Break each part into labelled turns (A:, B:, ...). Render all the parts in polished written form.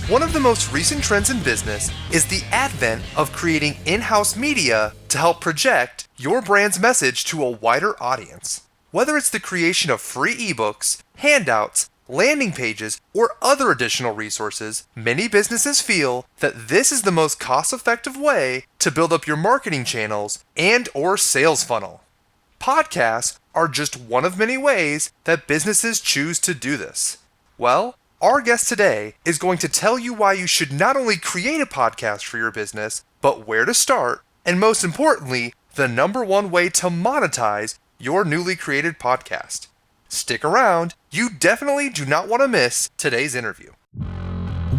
A: One of the most recent trends in business is the advent of creating in-house media to help project your brand's message to a wider audience. Whether it's the creation of free ebooks, handouts, landing pages, or other additional resources, many businesses feel that this is the most cost-effective way to build up your marketing channels and/or sales funnel. Podcasts are just one of many ways that businesses choose to do this. Well, our guest today is going to tell you why you should not only create a podcast for your business, but where to start, and most importantly, the number one way to monetize your newly created podcast. Stick around, you definitely do not want to miss today's interview.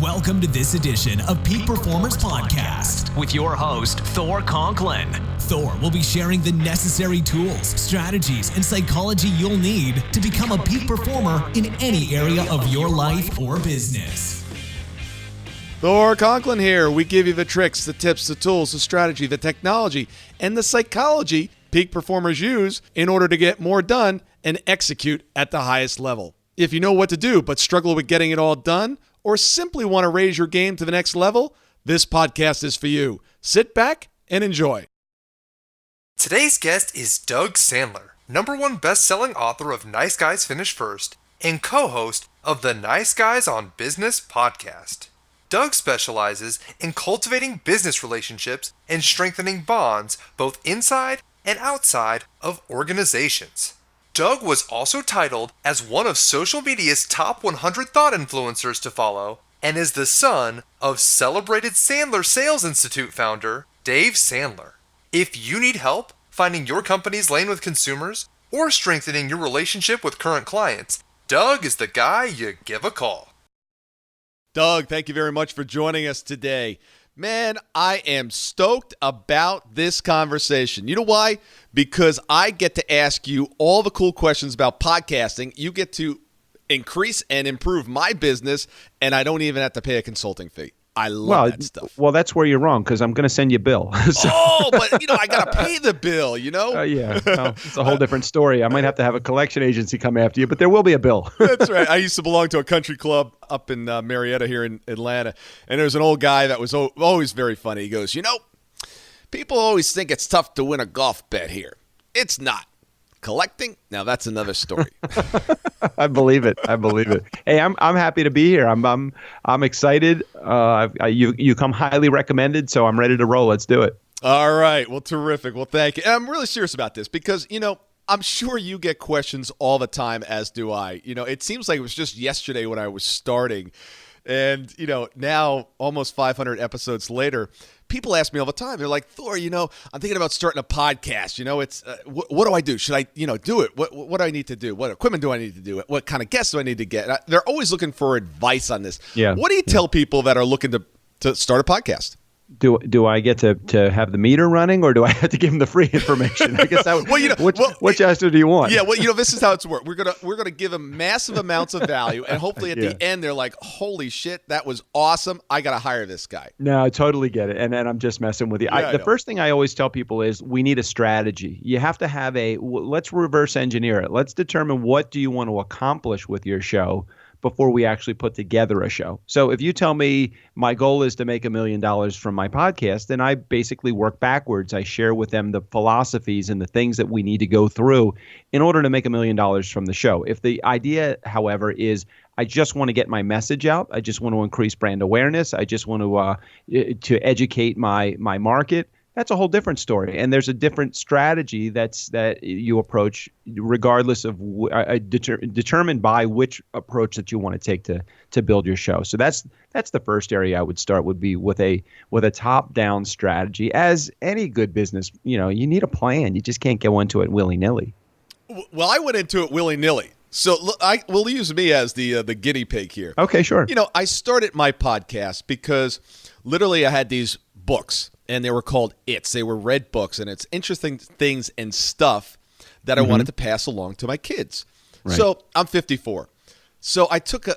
B: Welcome to this edition of Peak Performers Podcast
C: with your host, Thor Conklin.
B: Thor will be sharing the necessary tools, strategies, and psychology you'll need to become a peak performer in any area of your life or business.
D: Thor Conklin here. We give you the tricks, the tips, the tools, the strategy, the technology, and the psychology peak performers use in order to get more done and execute at the highest level. If you know what to do but struggle with getting it all done, or simply want to raise your game to the next level, this podcast is for you. Sit back and enjoy.
A: Today's guest is Doug Sandler, #1 best-selling author of Nice Guys Finish First and co-host of the Nice Guys on Business podcast. Doug specializes in cultivating business relationships and strengthening bonds both inside and outside of organizations. Doug was also titled as one of social media's top 100 thought influencers to follow and is the son of celebrated Sandler Sales Institute founder Dave Sandler. If you need help finding your company's lane with consumers or strengthening your relationship with current clients, Doug is the guy you give a call.
D: Doug, thank you very much for joining us today. Man, I am stoked about this conversation. You know why? Because I get to ask you all the cool questions about podcasting. You get to increase and improve my business, and I don't even have to pay a consulting fee. I love that stuff.
E: Well, that's where you're wrong, because I'm going to send you a bill.
D: But I got to pay the bill,
E: Yeah, well, it's a whole different story. I might have to have a collection agency come after you, but there will be a bill.
D: That's right. I used to belong to a country club up in Marietta here in Atlanta, and there was an old guy that was always very funny. He goes, people always think it's tough to win a golf bet here. It's not. Collecting? Now that's another story.
E: I believe it. Hey, I'm happy to be here. I'm excited. You come highly recommended, so I'm ready to roll. Let's do it.
D: All right. Well, terrific. Well, thank you. And I'm really serious about this because, I'm sure you get questions all the time, as do I. It seems like it was just yesterday when I was starting. And, now almost 500 episodes later, people ask me all the time. They're like, Thor, I'm thinking about starting a podcast. It's what do I do? Should I, do it? What do I need to do? What equipment do I need to do? What kind of guests do I need to get? They're always looking for advice on this.
E: Yeah.
D: What do you tell people that are looking to start a podcast?
E: Do I get to have the meter running, or do I have to give them the free information? I guess that would, which answer do you want?
D: Yeah, this is how it's worked. We're gonna give them massive amounts of value, and hopefully at the end they're like, "Holy shit, that was awesome! I gotta hire this guy."
E: No, I totally get it, and I'm just messing with you. The first thing I always tell people is we need a strategy. You have to have let's reverse engineer it. Let's determine what do you want to accomplish with your show before we actually put together a show. So if you tell me my goal is to make $1 million from my podcast, then I basically work backwards. I share with them the philosophies and the things that we need to go through in order to make $1 million from the show. If the idea, however, is I just want to get my message out, I just want to increase brand awareness, I just want to educate my market, that's a whole different story. And there's a different strategy that you approach regardless of determined by which approach that you want to take to build your show. So that's the first area I would start, would be with a top-down strategy. As any good business, you need a plan. You just can't go into it willy-nilly.
D: Well, I went into it willy-nilly. So we'll use me as the guinea pig here.
E: Okay, sure.
D: I started my podcast because literally I had these books, and they were called It's. They were read books, and it's interesting things and stuff that I wanted to pass along to my kids. Right. So I'm 54. So I took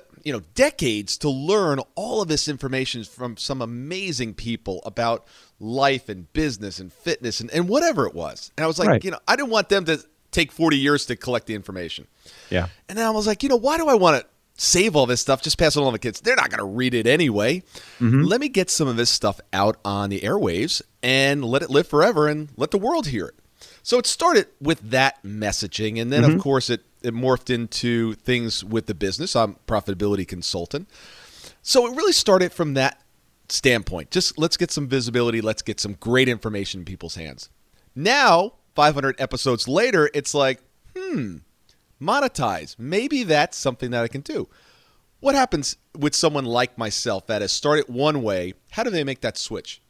D: decades to learn all of this information from some amazing people about life and business and fitness and whatever it was. And I was like,
E: right.
D: I didn't want them to take 40 years to collect the information.
E: Yeah.
D: And then I was like, why do I want to save all this stuff, just pass it along to kids. They're not going to read it anyway. Let me get some of this stuff out on the airwaves and let it live forever and let the world hear it. So it started with that messaging, and then, of course, it morphed into things with the business. I'm a profitability consultant. So it really started from that standpoint. Just let's get some visibility. Let's get some great information in people's hands. Now, 500 episodes later, it's like, monetize. Maybe that's something that I can do. What happens with someone like myself that has started one way? How do they make that switch?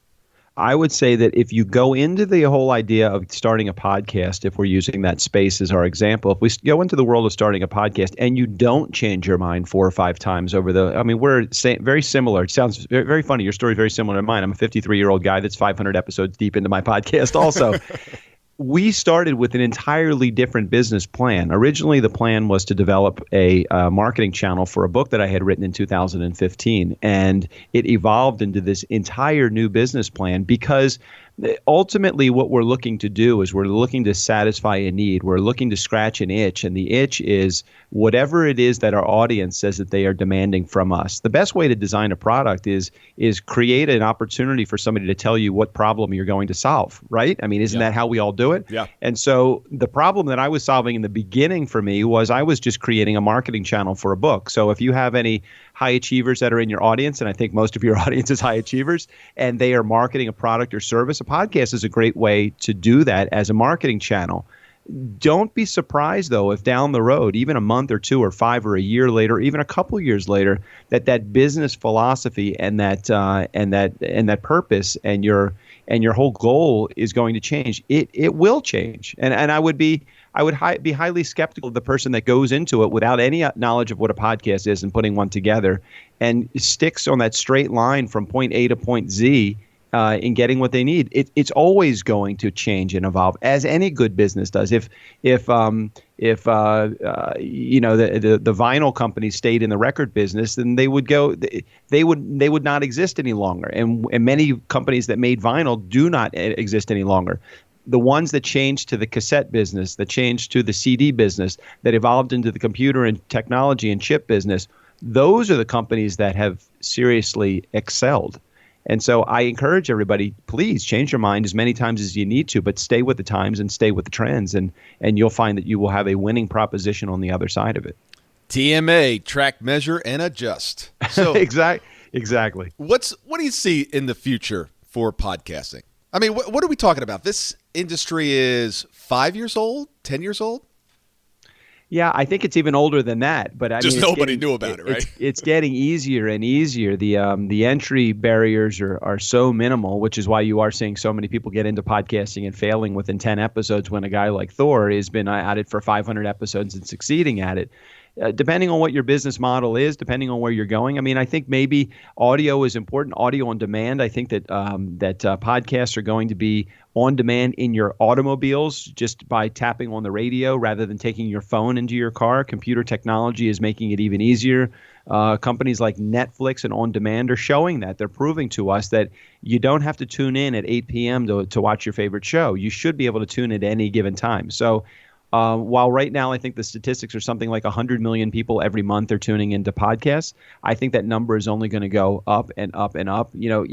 E: I would say that if you go into the whole idea of starting a podcast, if we're using that space as our example, if we go into the world of starting a podcast and you don't change your mind 4 or 5 times we're very similar. It sounds very, very funny. Your story is very similar to mine. I'm a 53-year-old guy that's 500 episodes deep into my podcast also. We started with an entirely different business plan. Originally, the plan was to develop a marketing channel for a book that I had written in 2015, and it evolved into this entire new business plan because ultimately what we're looking to do is we're looking to satisfy a need. We're looking to scratch an itch, and the itch is whatever it is that our audience says that they are demanding from us. The best way to design a product is create an opportunity for somebody to tell you what problem you're going to solve, right? I mean, isn't that how we all do it?
D: Yeah.
E: And so the problem that I was solving in the beginning for me was I was just creating a marketing channel for a book. So if you have any high achievers that are in your audience, and I think most of your audience is high achievers, and they are marketing a product or service, a podcast is a great way to do that as a marketing channel. Don't be surprised, though, if down the road, even a month or 2 or 5 or a year later, or even a couple years later, that business philosophy and that purpose and your whole goal is going to change. It will change, and I would be highly skeptical of the person that goes into it without any knowledge of what a podcast is and putting one together and sticks on that straight line from point A to point Z in getting what they need. It's always going to change and evolve, as any good business does. If the vinyl company stayed in the record business, then they would not exist any longer. And many companies that made vinyl do not exist any longer. The ones that changed to the cassette business, that changed to the CD business, that evolved into the computer and technology and chip business, those are the companies that have seriously excelled. And so I encourage everybody, please change your mind as many times as you need to, but stay with the times and stay with the trends, and you'll find that you will have a winning proposition on the other side of it.
D: TMA, track, measure, and adjust. So
E: exactly.
D: What do you see in the future for podcasting? I mean, what are we talking about? This industry is 5 years old, 10 years old?
E: Yeah, I think it's even older than that. But
D: nobody knew about it, right?
E: It's getting easier and easier. The entry barriers are so minimal, which is why you are seeing so many people get into podcasting and failing within 10 episodes when a guy like Thor has been at it for 500 episodes and succeeding at it. Depending on what your business model is, depending on where you're going. I mean, I think maybe audio is important, audio on demand. I think that podcasts are going to be on demand in your automobiles just by tapping on the radio rather than taking your phone into your car. Computer technology is making it even easier. Companies like Netflix and On Demand are showing that. They're proving to us that you don't have to tune in at 8 p.m. to watch your favorite show. You should be able to tune at any given time. So while right now I think the statistics are something like 100 million people every month are tuning into podcasts, I think that number is only going to go up and up and up. You know,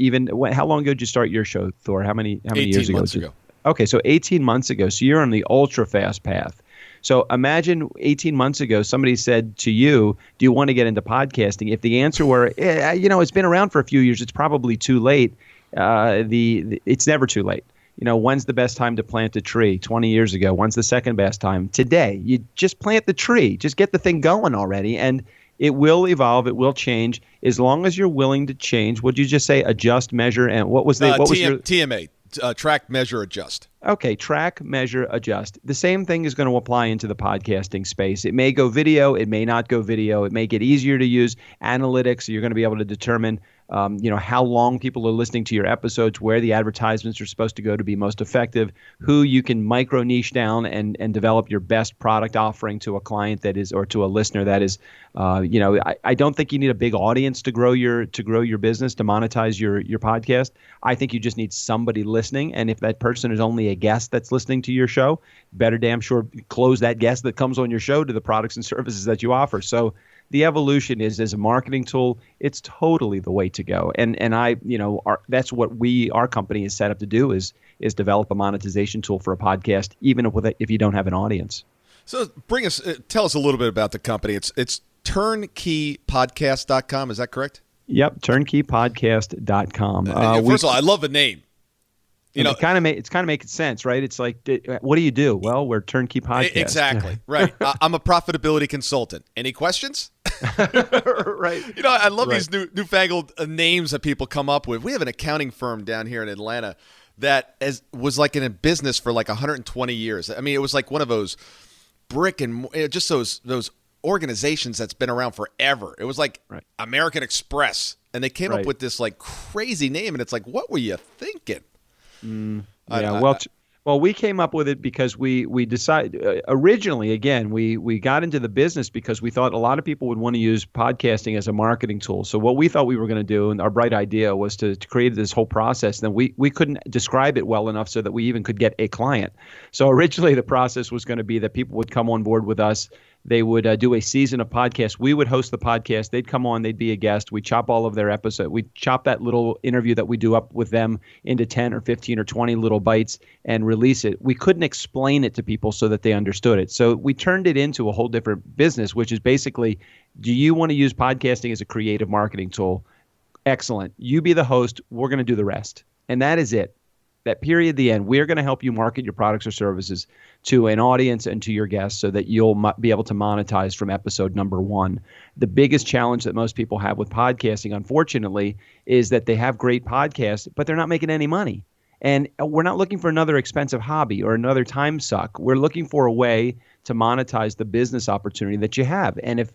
E: how long ago did you start your show, Thor? How many years ago?
D: 18 months ago.
E: Okay, so 18 months ago. So you're on the ultra fast path. So imagine 18 months ago, somebody said to you, do you want to get into podcasting? If the answer were, it's been around for a few years, it's probably too late. It's never too late. You know, when's the best time to plant a tree? 20 years ago. When's the second best time? Today. You just plant the tree. Just get the thing going already. And it will evolve. It will change. As long as you're willing to change. Would you just say adjust, measure, and what was your
D: TMA? Track, measure, adjust.
E: Okay, track, measure, adjust. The same thing is going to apply into the podcasting space. It may go video. It may not go video. It may get easier to use analytics. So you're going to be able to determine how long people are listening to your episodes, where the advertisements are supposed to go to be most effective, who you can micro niche down and develop your best product offering to a client that is, or to a listener that is, I don't think you need a big audience to grow your business, to monetize your podcast. I think you just need somebody listening. And if that person is only a guest that's listening to your show, better damn sure close that guest that comes on your show to the products and services that you offer. So the evolution is as a marketing tool, it's totally the way to go. And that's what our company is set up to do is develop a monetization tool for a podcast, even if you don't have an audience.
D: So tell us a little bit about the company. It's turnkeypodcast.com. Is that correct?
E: Yep, turnkeypodcast.com.
D: First of all, I love the name.
E: It's kind of making sense, right? It's like, what do you do? Well, we're Turnkey Podcast.
D: Exactly, right. I'm a profitability consultant. Any questions?
E: Right.
D: I love these newfangled names that people come up with. We have an accounting firm down here in Atlanta that was like in a business for like 120 years. I mean, it was like one of those just those organizations that's been around forever. It was like American Express, and they came up with this like crazy name, and it's like, what were you thinking?
E: Well, we came up with it because we decided originally, again, we got into the business because we thought a lot of people would want to use podcasting as a marketing tool. So what we thought we were going to do, and our bright idea was to create this whole process. Then we couldn't describe it well enough so that we even could get a client. So originally the process was going to be that people would come on board with us. They would do a season of podcasts. We would host the podcast. They'd come on. They'd be a guest. We'd chop all of their episodes. We'd chop that little interview that we do up with them into 10 or 15 or 20 little bites and release it. We couldn't explain it to people so that they understood it. So we turned it into a whole different business, which is basically, do you want to use podcasting as a creative marketing tool? Excellent. You be the host. We're going to do the rest. And that is it. That period, the end. We're going to help you market your products or services to an audience and to your guests so that you'll be able to monetize from episode number 1. The biggest challenge that most people have with podcasting, unfortunately, is that they have great podcasts, but they're not making any money. And we're not looking for another expensive hobby or another time suck. We're looking for a way to monetize the business opportunity that you have. And if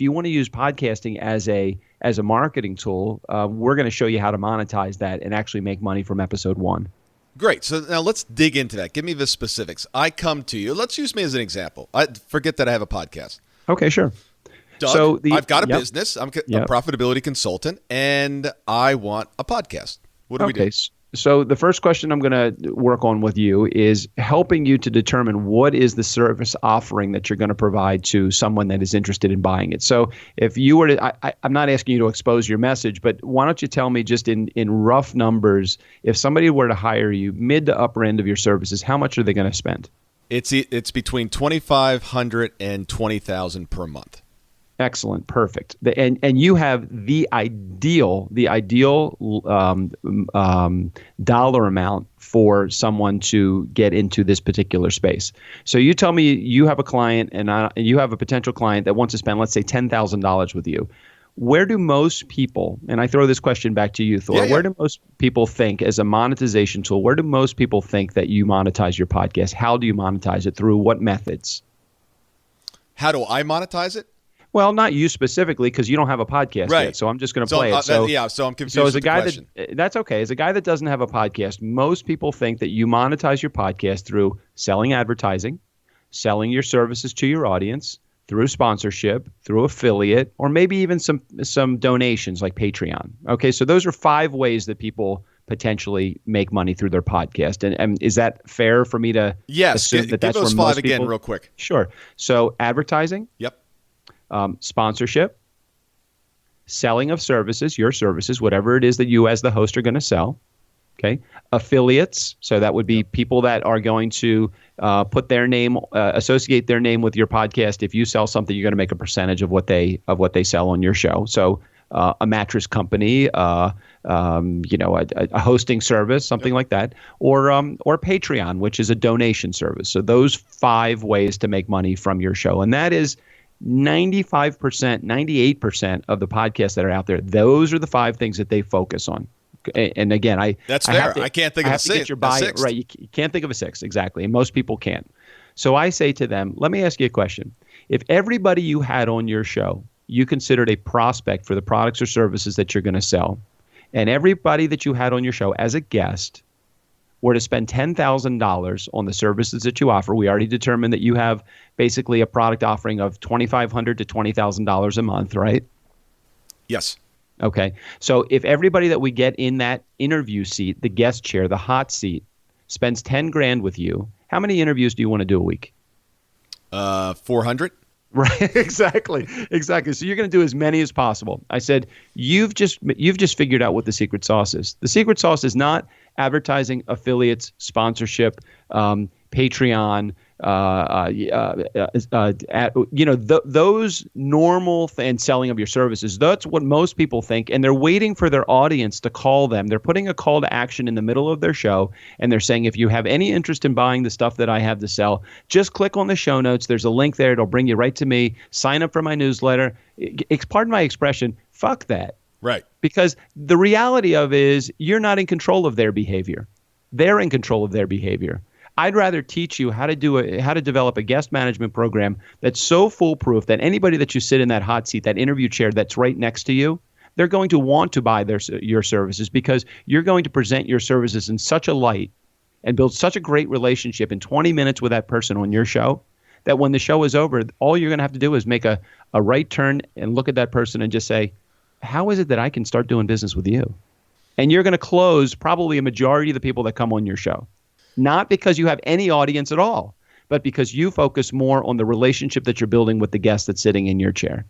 E: you want to use podcasting as a marketing tool, we're going to show you how to monetize that and actually make money from episode 1.
D: Great. So now let's dig into that. Give me the specifics. I come to you. Let's use me as an example. I forget that I have a podcast.
E: Okay, sure.
D: Doug, I've got a business. I'm a profitability consultant, and I want a podcast. What do we do?
E: So the first question I'm going to work on with you is helping you to determine what is the service offering that you're going to provide to someone that is interested in buying it. So if you were to, I'm not asking you to expose your message, but why don't you tell me just in rough numbers, if somebody were to hire you, mid to upper end of your services, how much are they going to spend?
D: It's between $2,500 and $20,000 per month.
E: Excellent, perfect. And you have the ideal dollar amount for someone to get into this particular space. So you tell me you have a client and you have a potential client that wants to spend, let's say, $10,000 with you. Where do most people, and I throw this question back to you, Thor, where do most people think as a monetization tool, where do most people think that you monetize your podcast? How do you monetize it? Through what methods?
D: How do I monetize it?
E: Well, not you specifically, because you don't have a podcast yet. So I'm just going to play it.
D: So I'm confused. So as a guy
E: that's okay. As a guy that doesn't have a podcast, most people think that you monetize your podcast through selling advertising, selling your services to your audience, through sponsorship, through affiliate, or maybe even some donations like Patreon. Okay, so those are 5 ways that people potentially make money through their podcast. And is that fair for me to assume that that's where most people? Give those 5 again real quick. Sure. So advertising.
D: Yep.
E: Sponsorship, selling of services, your services, whatever it is that you as the host are going to sell. Okay. Affiliates. So that would be people that are going to put their name, associate their name with your podcast. If you sell something, you're going to make a percentage of what they sell on your show. So a mattress company, a hosting service, something like that, or Patreon, which is a donation service. So those 5 ways to make money from your show, and that is 95%, 98% of the podcasts that are out there. Those are the 5 things that they focus on. And again,
D: that's fair. I can't think of a sixth.
E: Right, you can't think of a 6th, exactly, and most people can't. So I say to them, let me ask you a question. If everybody you had on your show, you considered a prospect for the products or services that you're going to sell, and everybody that you had on your show as a guest were to spend $10,000 on the services that you offer, we already determined that you have basically a product offering of $2,500 to $20,000 a month, right?
D: Yes.
E: Okay. So if everybody that we get in that interview seat, the guest chair, the hot seat, spends $10,000 with you, how many interviews do you want to do a week?
D: 400.
E: Right. Exactly. So you're going to do as many as possible. I said, you've just figured out what the secret sauce is. The secret sauce is not advertising, affiliates, sponsorship, Patreon, those normal and selling of your services. That's what most people think, and they're waiting for their audience to call them. They're putting a call to action in the middle of their show, and they're saying, if you have any interest in buying the stuff that I have to sell, just click on the show notes. There's a link there. It'll bring you right to me. Sign up for my newsletter. Pardon my expression, fuck that.
D: Right.
E: Because the reality of it is you're not in control of their behavior. They're in control of their behavior. I'd rather teach you how to develop a guest management program that's so foolproof that anybody that you sit in that hot seat, that interview chair that's right next to you, they're going to want to buy your services because you're going to present your services in such a light and build such a great relationship in 20 minutes with that person on your show that when the show is over, all you're going to have to do is make a right turn and look at that person and just say, how is it that I can start doing business with you? And you're going to close probably a majority of the people that come on your show. Not because you have any audience at all, but because you focus more on the relationship that you're building with the guest that's sitting in your chair.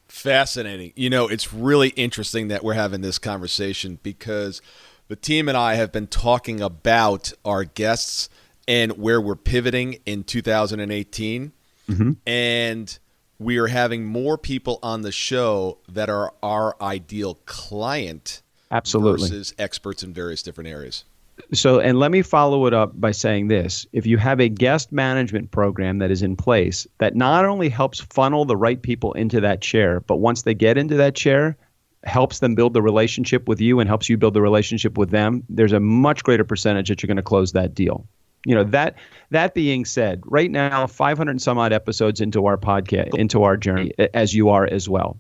D: Fascinating. It's really interesting that we're having this conversation because the team and I have been talking about our guests and where we're pivoting in 2018.
E: Mm-hmm.
D: And we are having more people on the show that are our ideal client.
E: Absolutely.
D: Versus experts in various different areas.
E: So, and let me follow it up by saying this. If you have a guest management program that is in place that not only helps funnel the right people into that chair, but once they get into that chair, helps them build the relationship with you and helps you build the relationship with them, there's a much greater percentage that you're going to close that deal. That being said, right now, 500 and some odd episodes into our podcast, into our journey, as you are as well.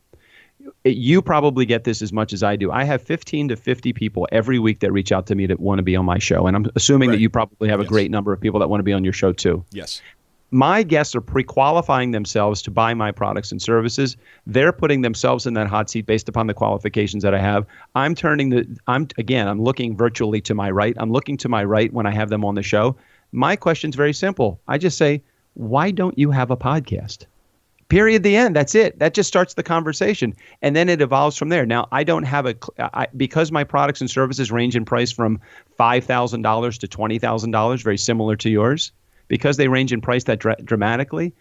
E: You probably get this as much as I do. I have 15 to 50 people every week that reach out to me that want to be on my show. And I'm assuming that you probably have a great number of people that want to be on your show too.
D: Yes.
E: My guests are pre-qualifying themselves to buy my products and services. They're putting themselves in that hot seat based upon the qualifications that I have. I'm looking virtually to my right. I'm looking to my right when I have them on the show. My question's very simple. I just say, why don't you have a podcast? Period. The end. That's it. That just starts the conversation. And then it evolves from there. Now, I don't have because my products and services range in price from $5,000 to $20,000, very similar to yours, because they range in price that dramatically,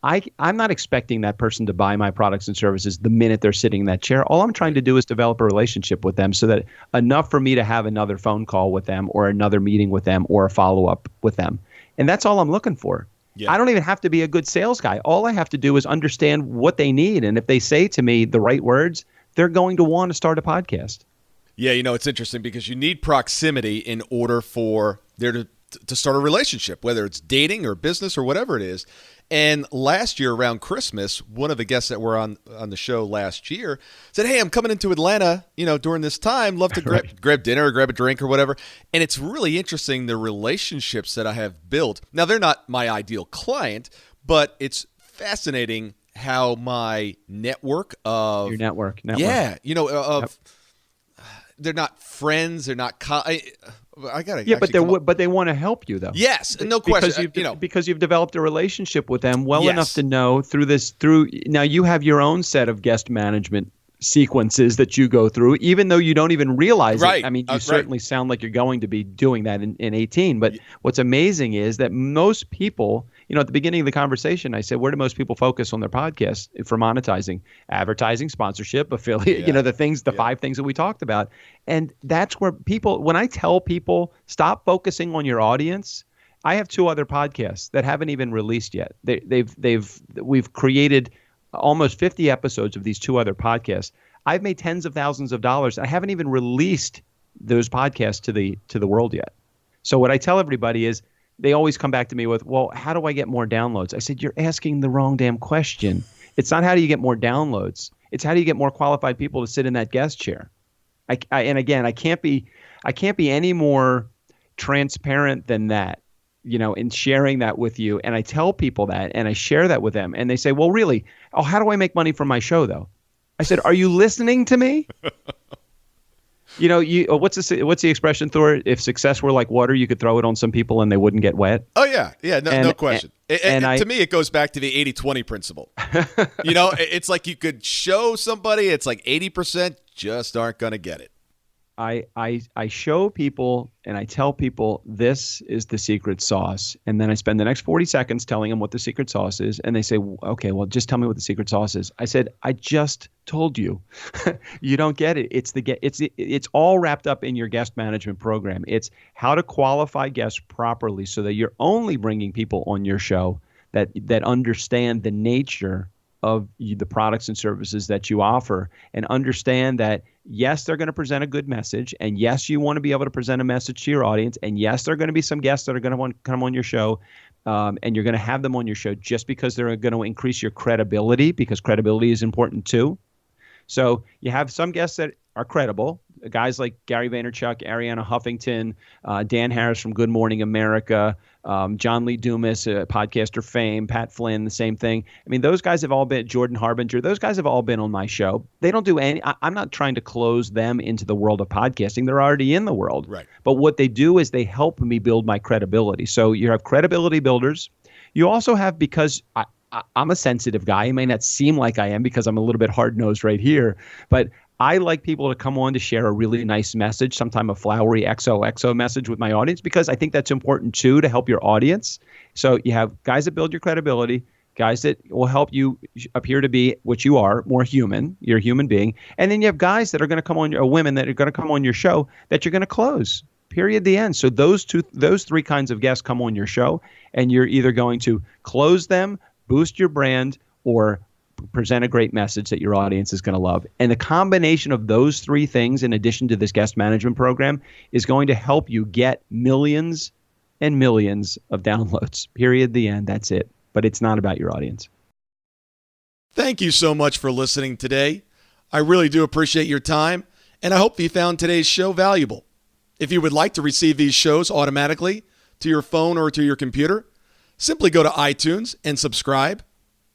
E: I'm not expecting that person to buy my products and services the minute they're sitting in that chair. All I'm trying to do is develop a relationship with them so that enough for me to have another phone call with them or another meeting with them or a follow-up with them. And that's all I'm looking for. Yeah. I don't even have to be a good sales guy. All I have to do is understand what they need. And if they say to me the right words, they're going to want to start a podcast.
D: Yeah, it's interesting because you need proximity in order for there to start a relationship, whether it's dating or business or whatever it is. And last year around Christmas, one of the guests that were on the show last year said, hey, I'm coming into Atlanta, during this time. Love to grab dinner or grab a drink or whatever. And it's really interesting, the relationships that I have built. Now, they're not my ideal client, but it's fascinating how my network of...
E: Your network.
D: Yeah. They're not friends. They're not...
E: but they want to help you though.
D: Yes, no question.
E: Because you've developed a relationship with them well enough to know through now you have your own set of guest management sequences that you go through, even though you don't even realize it. I mean, you certainly sound like you're going to be doing that in 18. But what's amazing is that most people, at the beginning of the conversation, I said, where do most people focus on their podcast for monetizing? Advertising, sponsorship, affiliate, the 5 things that we talked about. And that's where when I tell people, stop focusing on your audience, I have 2 other podcasts that haven't even released yet. We've created almost 50 episodes of these 2 other podcasts. I've made tens of thousands of dollars. I haven't even released those podcasts to the world yet. So what I tell everybody is they always come back to me with, well, how do I get more downloads? I said, you're asking the wrong damn question. It's not how do you get more downloads. It's how do you get more qualified people to sit in that guest chair. And again, I can't be any more transparent than that. In sharing that with you. And I tell people that and I share that with them. And they say, well, really? Oh, how do I make money from my show, though? I said, are you listening to me? What's the expression, Thor? If success were like water, you could throw it on some people and they wouldn't get wet.
D: Oh, yeah. Yeah, no question. To me, it goes back to the 80-20 principle. It's like you could show somebody, it's like 80% just aren't going to get it.
E: I show people and I tell people this is the secret sauce. And then I spend the next 40 seconds telling them what the secret sauce is. And they say, okay, well, just tell me what the secret sauce is. I said, I just told you. You don't get it. It's all wrapped up in your guest management program. It's how to qualify guests properly so that you're only bringing people on your show that understand the nature of the products and services that you offer, and understand that, yes, they're going to present a good message, and yes, you want to be able to present a message to your audience, and yes, there are going to be some guests that are going to want to come on your show, and you're going to have them on your show just because they're going to increase your credibility, because credibility is important too. So you have some guests that are credible, guys like Gary Vaynerchuk, Arianna Huffington, Dan Harris from Good Morning America, John Lee Dumas, podcaster fame, Pat Flynn, the same thing. I mean, those guys have all been, Jordan Harbinger, those guys have all been on my show. They don't do any, I'm not trying to close them into the world of podcasting. They're already in the world.
D: Right.
E: But what they do is they help me build my credibility. So you have credibility builders. You also have, because I'm a sensitive guy. It may not seem like I am because I'm a little bit hard-nosed right here, but I like people to come on to share a really nice message, sometimes a flowery XOXO message with my audience, because I think that's important too, to help your audience. So you have guys that build your credibility, guys that will help you appear to be what you are, more human. You're a human being. And then you have guys that are going to come on, or women that are going to come on your show that you're going to close. Period. The end. So those three kinds of guests come on your show, and you're either going to close them, boost your brand, or present a great message that your audience is going to love. And the combination of those three things, in addition to this guest management program, is going to help you get millions and millions of downloads. Period. The end. That's it. But it's not about your audience.
D: Thank you so much for listening today. I really do appreciate your time, and I hope you found today's show valuable. If you would like to receive these shows automatically to your phone or to your computer, simply go to iTunes and subscribe.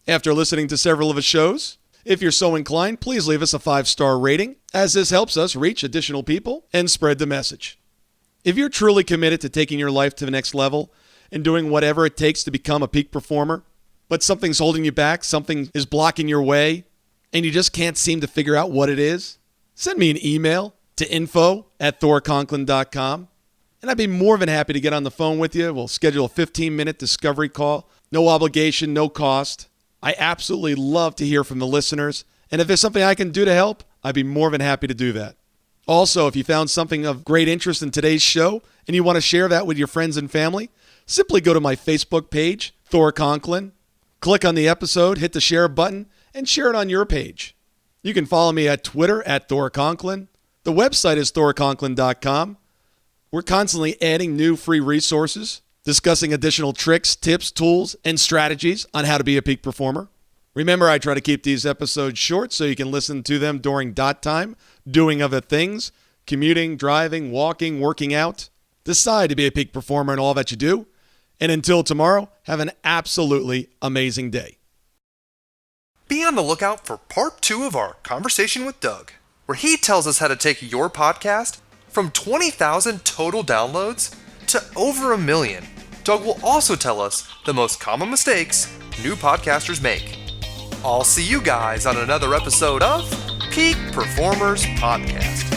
D: After listening to several of the shows, if you're so inclined, please leave us a 5-star rating, as this helps us reach additional people and spread the message. If you're truly committed to taking your life to the next level and doing whatever it takes to become a peak performer, but something's holding you back, something is blocking your way, and you just can't seem to figure out what it is, send me an email to info@thorconklin.com, and I'd be more than happy to get on the phone with you. We'll schedule a 15-minute discovery call. No obligation, no cost. I absolutely love to hear from the listeners, and if there's something I can do to help, I'd be more than happy to do that. Also, if you found something of great interest in today's show and you want to share that with your friends and family, simply go to my Facebook page, Thor Conklin, click on the episode, hit the share button, and share it on your page. You can follow me at Twitter at Thor Conklin. The website is thorconklin.com. We're constantly adding new free resources, discussing additional tricks, tips, tools, and strategies on how to be a peak performer. Remember, I try to keep these episodes short so you can listen to them during dot time, doing other things, commuting, driving, walking, working out. Decide to be a peak performer in all that you do. And until tomorrow, have an absolutely amazing day.
A: Be on the lookout for part 2 of our conversation with Doug, where he tells us how to take your podcast from 20,000 total downloads to over 1 million. Doug will also tell us the most common mistakes new podcasters make. I'll see you guys on another episode of Peak Performers Podcast.